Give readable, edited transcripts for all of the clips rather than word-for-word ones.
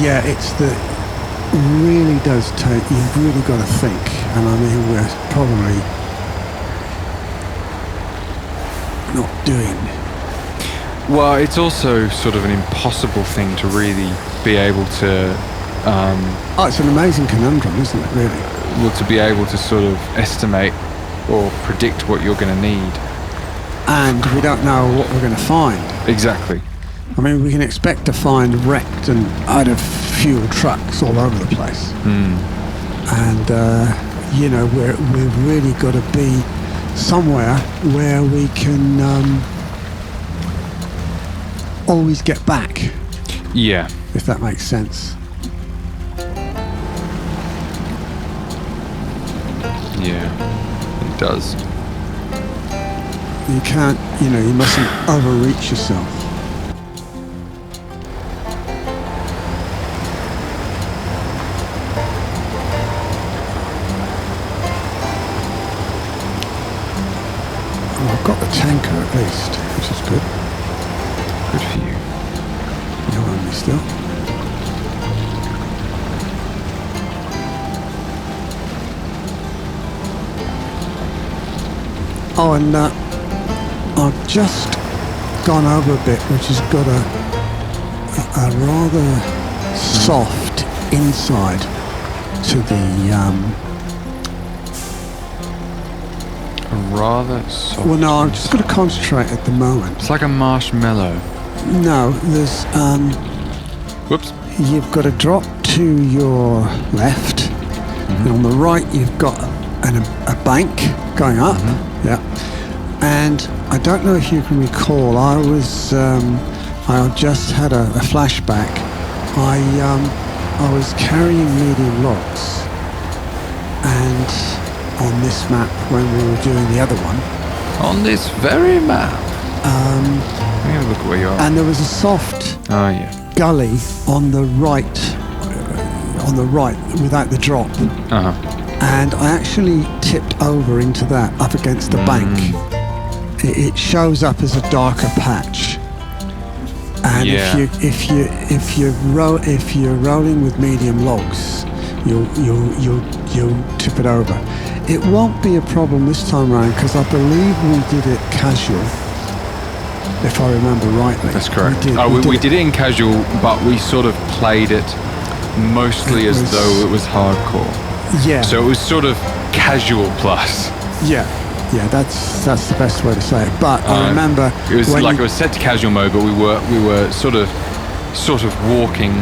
Yeah, it's the really does take. You've really got to think, and I mean we're probably not doing. Well, it's also sort of an impossible thing to really be able to. Oh, it's an amazing conundrum, isn't it? Really. Well, to be able to sort of estimate or predict what you're going to need. And we don't know what we're going to find. Exactly. I mean, we can expect to find wrecked and out of fuel trucks all over the place. And, you know, we've really got to be somewhere where we can always get back. Yeah. If that makes sense. Yeah, it does. You can't, you know, you mustn't overreach yourself. Well, I've got the tanker at least, which is good. Good for you. You're on me still. Oh, and I've just gone over a bit, which has got a rather soft inside to the A rather soft. well, no, I'm just going to concentrate at the moment. It's like a marshmallow. No, there's Whoops. you've got a drop to your left, and on the right you've got a bank going up. Yeah, and I don't know if you can recall. I just had a flashback. I was carrying medium logs, and on this map when we were doing the other one. On this very map. Let me have a look at where you are. And there was a soft Oh yeah. gully on the right, without the drop. And I actually tipped over into that, up against the bank. It shows up as a darker patch. And Yeah. if you're rolling with medium logs, you'll tip it over. It won't be a problem this time around because I believe we did it casual, if I remember rightly. That's correct. We did it in casual, but we sort of played it mostly as though it was hardcore. Yeah. So it was sort of casual plus. Yeah, that's the best way to say it. But I remember it was like it was set to casual mode, but we were sort of walking.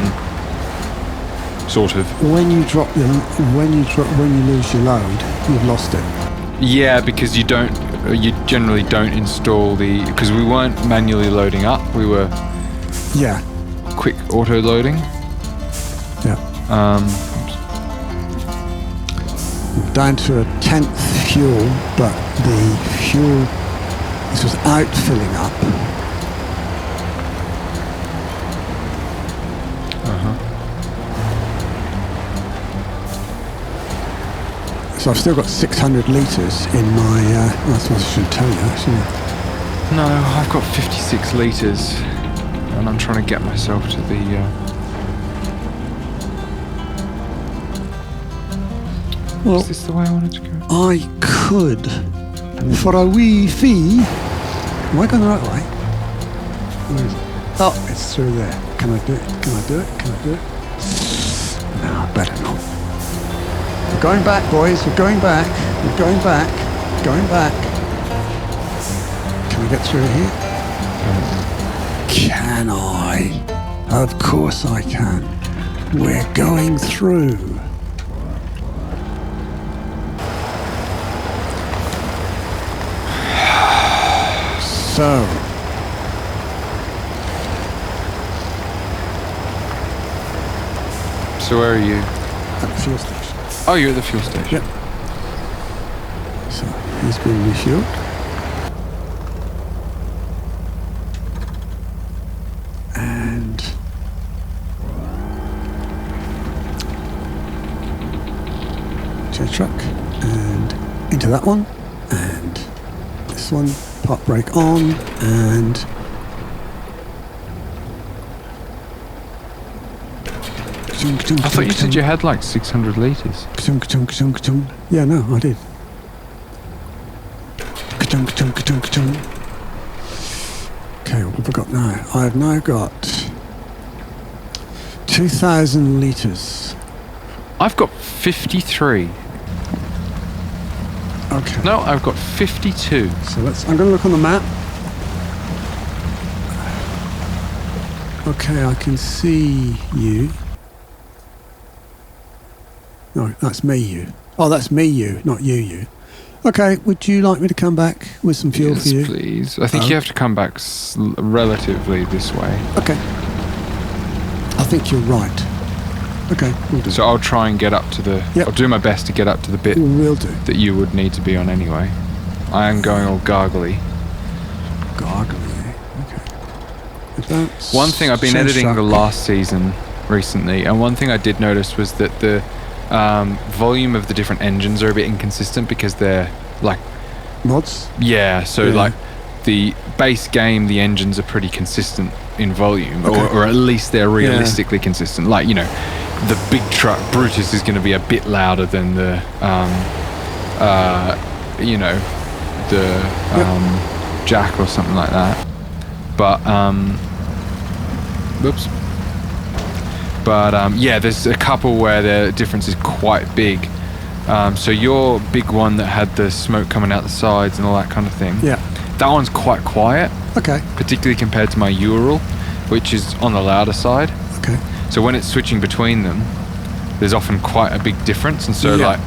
Sort of. When you lose your load, you've lost it. Yeah, because you generally don't install because we weren't manually loading up. We were. Yeah. Quick auto loading. Yeah. Down to a 10th fuel, but the fuel, this was out filling up. So I've still got 600 litres in my, that's what I should tell you actually. No, I've got 56 litres, and I'm trying to get myself to the... Well, is this the way I wanted to go? I could, for a wee fee. Am I going the right way? Where is it? Oh, it's through there. Can I do it? Can I do it? Can I do it? No, I better not. We're going back, boys. We're going back. We're going back. Going back. Can we get through here? Can I? Of course I can. We're going through. So. So where are you? At the fuel station. Oh, you're at the fuel station. Yep. So he's being refueled. And jet truck and into that one and this one, park brake on and I thought you said you had like 600 litres. Yeah, no, I did. Okay, what have I got now? I have now got 2,000 litres. I've got 53. Okay. No, I've got 52. So I'm going to look on the map. Okay, I can see you. No, that's me, you. Oh, that's me, you, not you. Okay, would you like me to come back with some fuel for you? Yes, please. I think you have to come back relatively this way. Okay. I think you're right. Okay, we'll do. So I'll try and get up to the... Yep. I'll do my best to get up to the bit We'll do. that you would need to be on anyway. I am going all gargly. Gargly, okay. Advance, One thing, I've been change editing track. the last season recently, and one thing I did notice was that the volume of the different engines are a bit inconsistent because they're like... Mods? Yeah, so like the base game, the engines are pretty consistent in volume, or at least they're realistically consistent. Like, you know, the big truck Brutus is going to be a bit louder than the, you know, the Jack or something like that. But, whoops. But yeah, there's a couple where the difference is quite big. So your big one that had the smoke coming out the sides and all that kind of thing. Yeah. That one's quite quiet. Okay. Particularly compared to my Ural, which is on the louder side. Okay. So when it's switching between them, there's often quite a big difference. And so like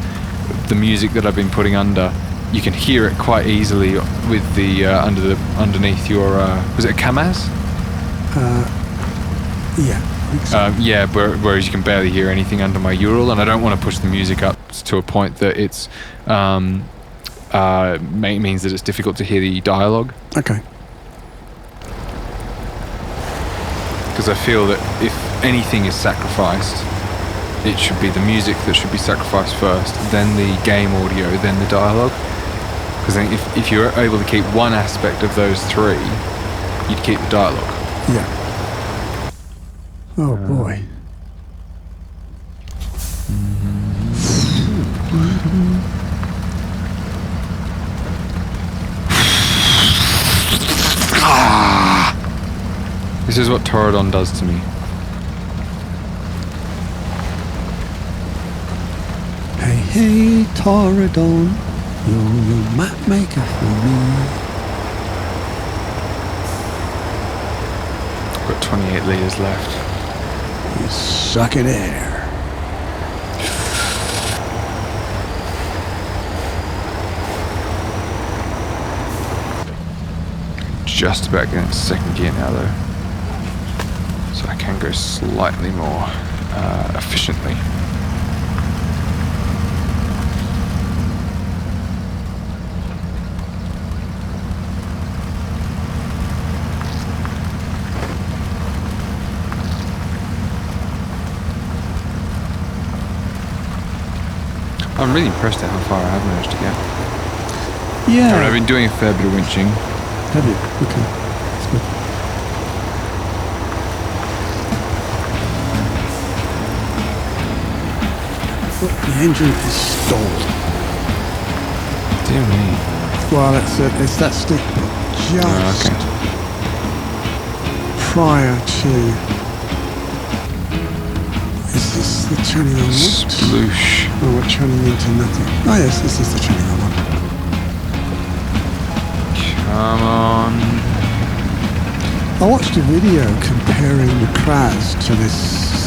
the music that I've been putting under, you can hear it quite easily with the underneath your was it a Kamaz? Yeah. So. Yeah, whereas you can barely hear anything under my Ural, and I don't want to push the music up to a point that it's means that it's difficult to hear the dialogue. Okay. Because I feel that if anything is sacrificed, it should be the music that should be sacrificed first, then the game audio, then the dialogue. Because then if you're able to keep one aspect of those three, you'd keep the dialogue. Yeah. Oh boy. This is what Torridon does to me. Hey, Torridon, you're your map maker for me. I've got 28 litres left. You suck in air. Just about getting into second gear now though. So I can go slightly more efficiently. I'm really impressed at how far I have managed to get. Yeah. I mean, I've been doing a fair bit of winching. Have you? Okay. That's good. Look, the engine is stalled. Dear me. Well, it's that stick just okay. prior to... Is this the turning on what? Sploosh. Oh, we're turning into nothing. Oh yes, this is the turning on one. Come on. I watched a video comparing the Kraz to this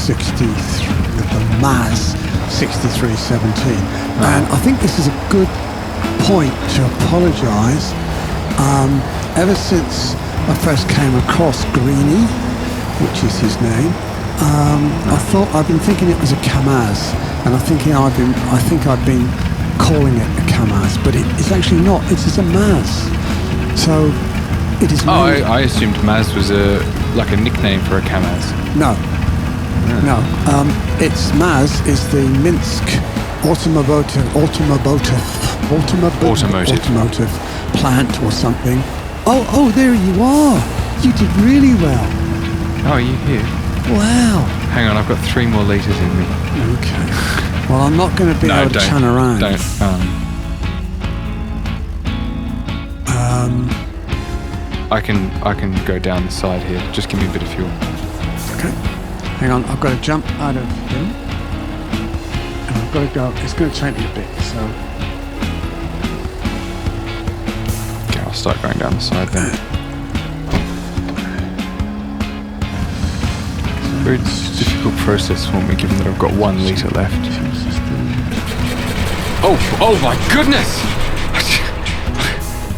63, the Maz 6317, and I think this is a good point to apologise. Ever since I first came across Greenie, which is his name, I've been thinking it was a Kamaz, and I've been calling it a Kamaz, but it's actually not. It's a Maz. So it is. Oh, I assumed Maz was a nickname for a Kamaz. No. It's Maz is the Minsk automotive plant or something. Oh, there you are. You did really well. Oh, are you here? Wow. Hang on, I've got 3 more litres in me. Okay. Well, I'm not going to be able to turn around. Don't. I can go down the side here. Just give me a bit of fuel. Okay. Hang on, I've got to jump out of here. And I've got to go. It's going to take me a bit, so. Okay, I'll start going down the side then. It's a very difficult process for me, given that I've got 1 litre left. Oh my goodness!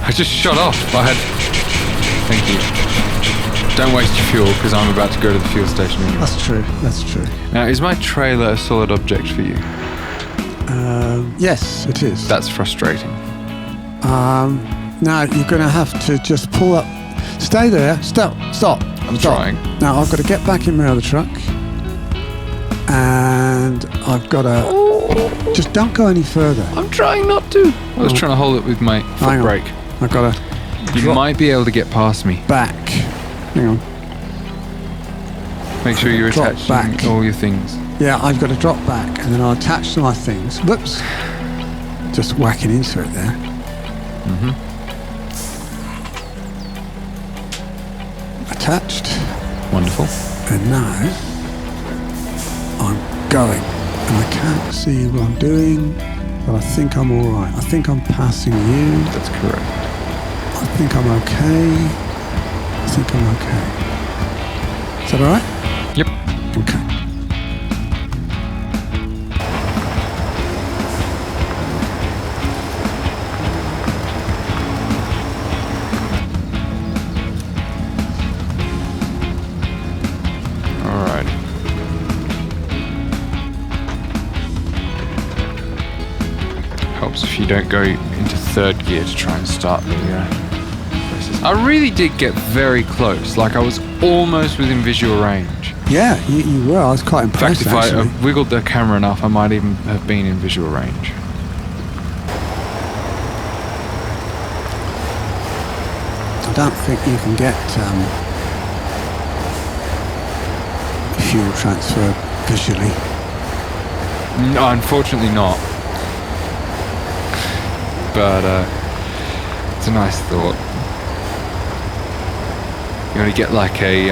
I just shot off. Thank you. Don't waste your fuel, because I'm about to go to the fuel station anyway. That's true. Now, is my trailer a solid object for you? Yes, it is. That's frustrating. Now, you're going to have to just pull up. Stay there. Stop. I'm trying. Now, I've got to get back in my other truck. And I've got to... Just don't go any further. I'm trying not to. I was trying to hold it with my foot brake. I've got to... You might be able to get past me. Back. Hang on. Make sure you're attached to all your things. Yeah, I've got to drop back, and then I'll attach to my things. Whoops. Just whacking into it there. Attached. Wonderful. And now I'm going. And I can't see what I'm doing, but I think I'm all right. I think I'm passing you. That's correct. I think I'm okay. Is that all right? Yep. Okay. If you don't go into 3rd gear to try and start the process. I really did get very close, like I was almost within visual range. Yeah, you were. I was quite impressed. In fact, if I wiggled the camera enough, I might even have been in visual range. I don't think you can get fuel transfer visually. No, unfortunately not. But it's a nice thought. You want to get like a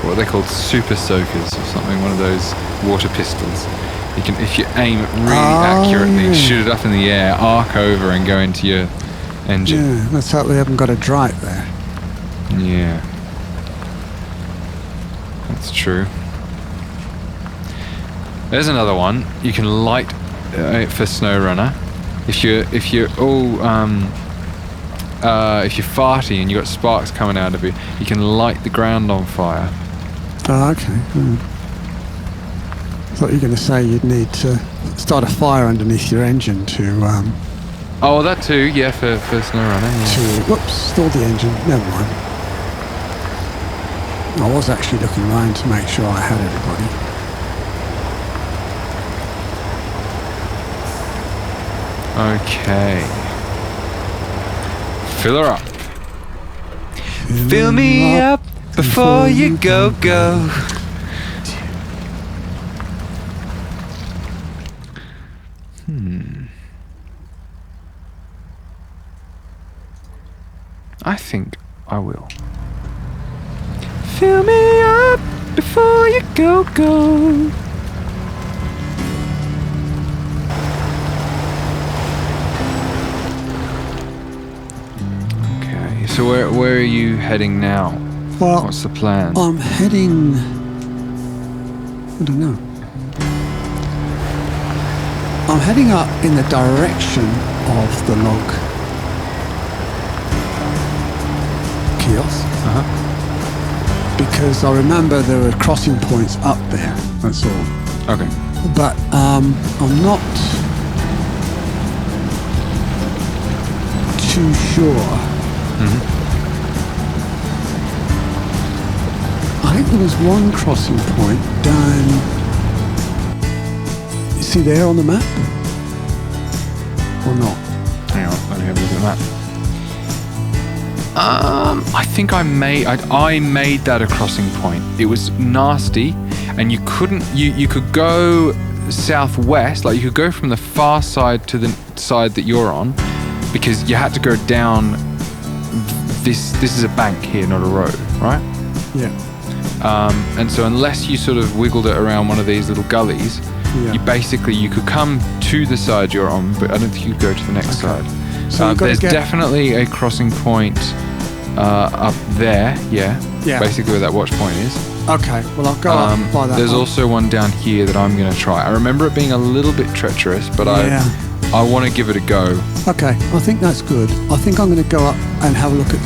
what are they called, super soakers or something, one of those water pistols. You can, if you aim it really accurately, shoot it up in the air, arc over, and go into your engine. Yeah, let's hope we haven't got a drive there. Yeah, that's true. There's another one. You can light for SnowRunner. If you're farty and you've got sparks coming out of you, you can light the ground on fire. Oh, okay. I thought you were going to say you'd need to start a fire underneath your engine to... Oh, that too, yeah, for SnowRunner. Yeah. Whoops, stalled the engine. Never mind. I was actually looking around to make sure I had everybody. Okay. Fill her up. Fill me up before you go. I think I will. Fill me up before you go. Okay, so where are you heading now? Well, what's the plan? I'm heading... I don't know. I'm heading up in the direction of the log kiosk. Because I remember there were crossing points up there, that's all. Okay. But I'm not too sure. I think there was one crossing point down, you see there on the map? Or not? Hang on, let me have a look at the map. I think I made that a crossing point. It was nasty, and you couldn't. You could go southwest, like you could go from the far side to the side that you're on, because you had to go down. This is a bank here, not a road, right? Yeah. And so unless you sort of wiggled it around one of these little gullies, you could come to the side you're on, but I don't think you could go to the next side. So there's definitely a crossing point up there, yeah. Basically where that watch point is. Okay, well I'll go up by that. There's also one down here that I'm going to try. I remember it being a little bit treacherous, but I want to give it a go. Okay, I think that's good. I think I'm going to go up and have a look at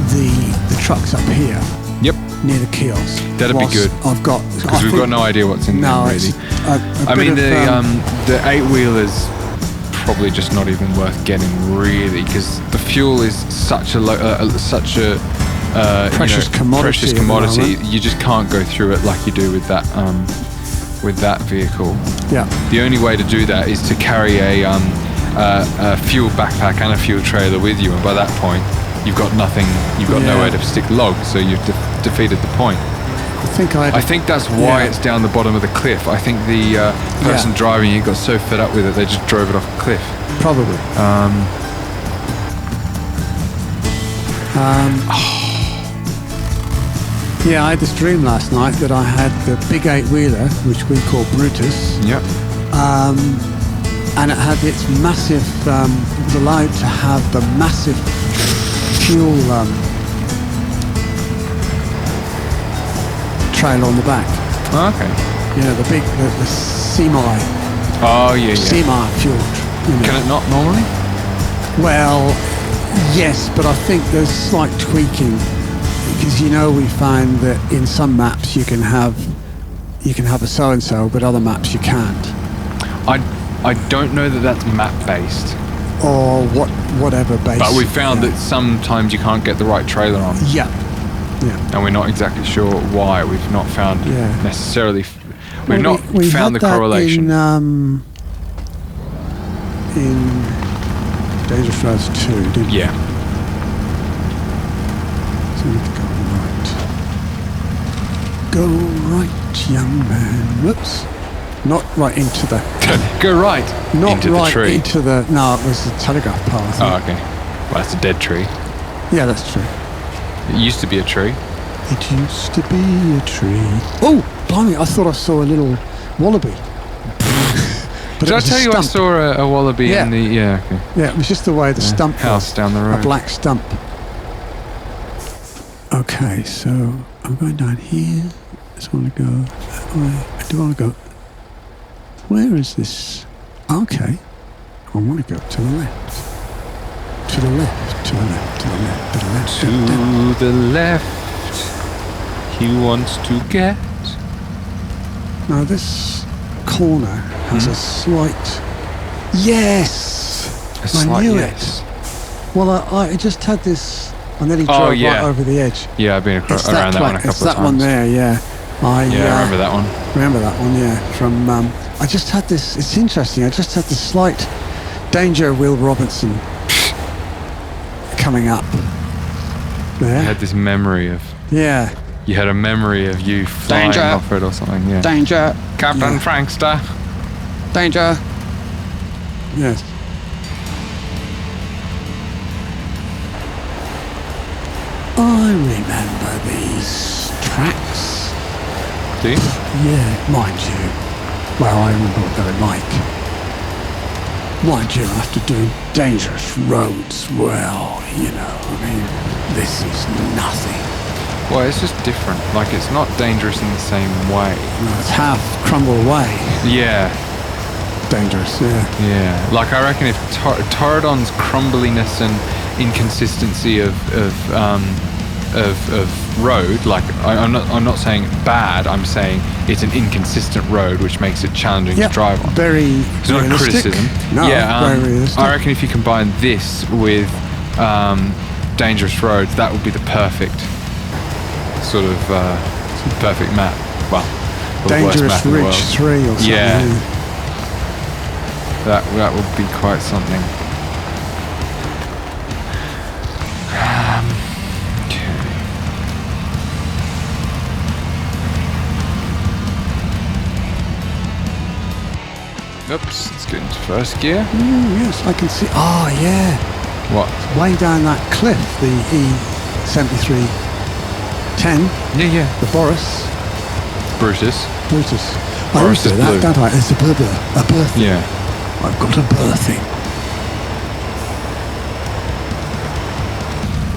the trucks up here. Yep. Near the kiosk. That'd be good. Because we've got no idea what's in there really. I mean the 8-wheeler's probably just not even worth getting really, because the fuel is such a precious commodity. You just can't go through it like you do with that vehicle. Yeah. The only way to do that is to carry a fuel backpack and a fuel trailer with you, and by that point you've got nothing. You've got nowhere to stick logs, so you've defeated the point. I think that's why it's down the bottom of the cliff. I think the person driving it got so fed up with it they just drove it off a cliff. Probably. Yeah, I had this dream last night that I had the big 8-wheeler, which we call Brutus. Yeah. And it had its massive, it was allowed to have the massive fuel trailer on the back. Oh, okay. You know, the semi. Oh, yeah. Semi fuel. Can it not normally? Well, yes, but I think there's slight tweaking. Because we find that in some maps you can have a so-and-so, but other maps you can't. I don't know that that's map based. Or whatever based. But we found that sometimes you can't get the right trailer on. Yeah. And we're not exactly sure why. We've not found necessarily. We've not found the correlation. In Dangerous Roads 2, didn't we? Yeah. So we need to go right, young man. Whoops. Not right into the... Go right into the tree. No, it was the telegraph pole, I think. Oh, okay. Well, that's a dead tree. Yeah, that's true. It used to be a tree. It used to be a tree. Oh, blimey, I thought I saw a little wallaby. Did I tell you I saw a wallaby in the... Yeah, okay. Yeah, it was just the way the stump house was. Down the road. A black stump. Okay, so I'm going down here. I just want to go that way. I do want to go... Where is this? Okay. I want to go to the left. To the left, to the left, to the left, to the left. To the left. He wants to get... Now this corner has a slight... Yes! I knew it. Well, I just had this... I nearly drove right over the edge. Yeah, I've been around that one a couple of times. It's that one there, yeah. I remember that one. Remember that one, yeah. From I just had this. It's interesting. I just had this slight danger. Will Robinson coming up there. You had this memory of. Yeah. You had a memory of you flying off it or something. Yeah. Danger. Captain Prangster. Danger. Yes. I remember these tracks. Do you? Yeah, mind you. Well, I remember what they were like. Mind you, after doing dangerous roads, well, this is nothing. Well, it's just different. Like, it's not dangerous in the same way. No, it's half crumble away. Yeah. Dangerous, yeah. Yeah. Like, I reckon if Torridon's crumbliness and inconsistency of road, like I'm not saying bad, I'm saying it's an inconsistent road which makes it challenging to drive on. It's not a criticism. No, very realistic. I reckon if you combine this with dangerous roads, that would be the perfect sort of perfect map. Well, Dangerous Ridge 3 or something. Yeah. That would be quite something. Oops, let's get into first gear. Yes, I can see. Oh, yeah. What? Way down that cliff, the E7310. Yeah. The Boris. Brutus. I always do that, don't I? It's a birthing. Yeah. I've got a birthing.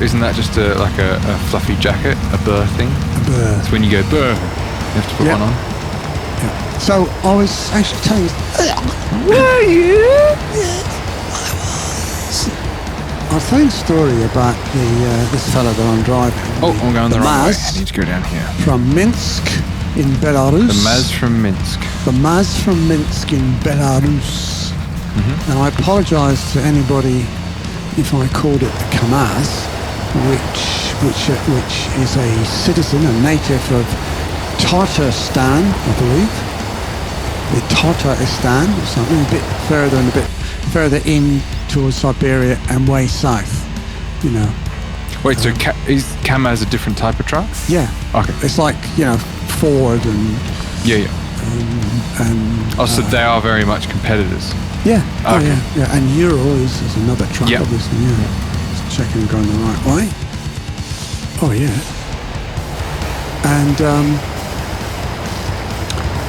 Isn't that just like a fluffy jacket? A birthing? A birth. It's when you go burr, you have to put one on. Yeah. So I was actually telling you. Were you? Yes, I was telling a story about this fella that I'm driving. Oh, I'm going the wrong way. Maz I need to go down here. from Minsk in Belarus. The Maz from Minsk. The Maz from Minsk in Belarus. Mm-hmm. And I apologise to anybody if I called it the Kamaz, which is a citizen, a native of Tatarstan, I believe. The Tatarstan or something, a bit further in towards Siberia and way south, you know. Wait, so is Kamaz a different type of truck? Yeah. Okay. It's like, you know, Ford and... Yeah. and So they are very much competitors. Yeah. Oh, Okay. yeah. And Euro is another truck, Yep. obviously, yeah. Just checking we're going the right way. Oh, yeah. And,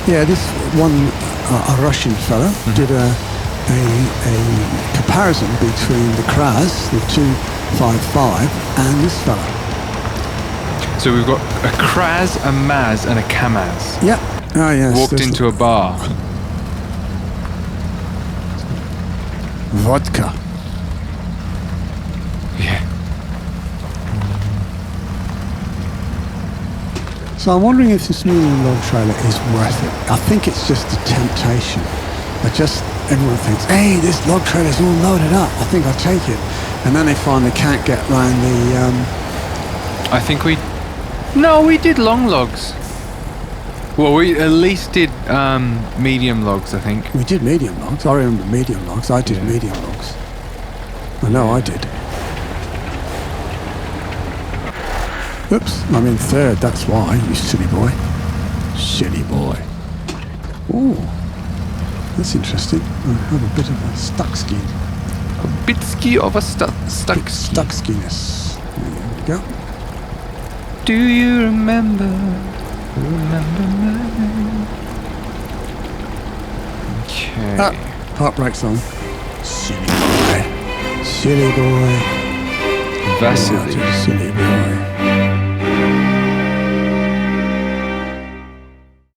yeah, this one, a Russian fella, did a comparison between the Kraz, the 255, and this fella. So we've got a Kraz, a Maz, and a Kamaz. Yeah. Oh, yes. Walked into a bar. Vodka. Yeah. So I'm wondering if this medium log trailer is worth it. I think it's just a temptation. Everyone thinks, hey, this log trailer's all loaded up. I think I'll take it. And then they find they can't get round the... I think we did long logs. Well, we at least did medium logs, I think. We did medium logs. I remember medium logs. I did medium logs. I know I did. Oops, I'm in third, that's why, you silly boy. Silly boy. Ooh, that's interesting. I have a bit of a stuck-skin. A bitski of a stuck. Stuck-skiness. There we go. Do you remember me? Okay. Park brakes on. Silly boy. Silly boy. Vasily. Silly boy.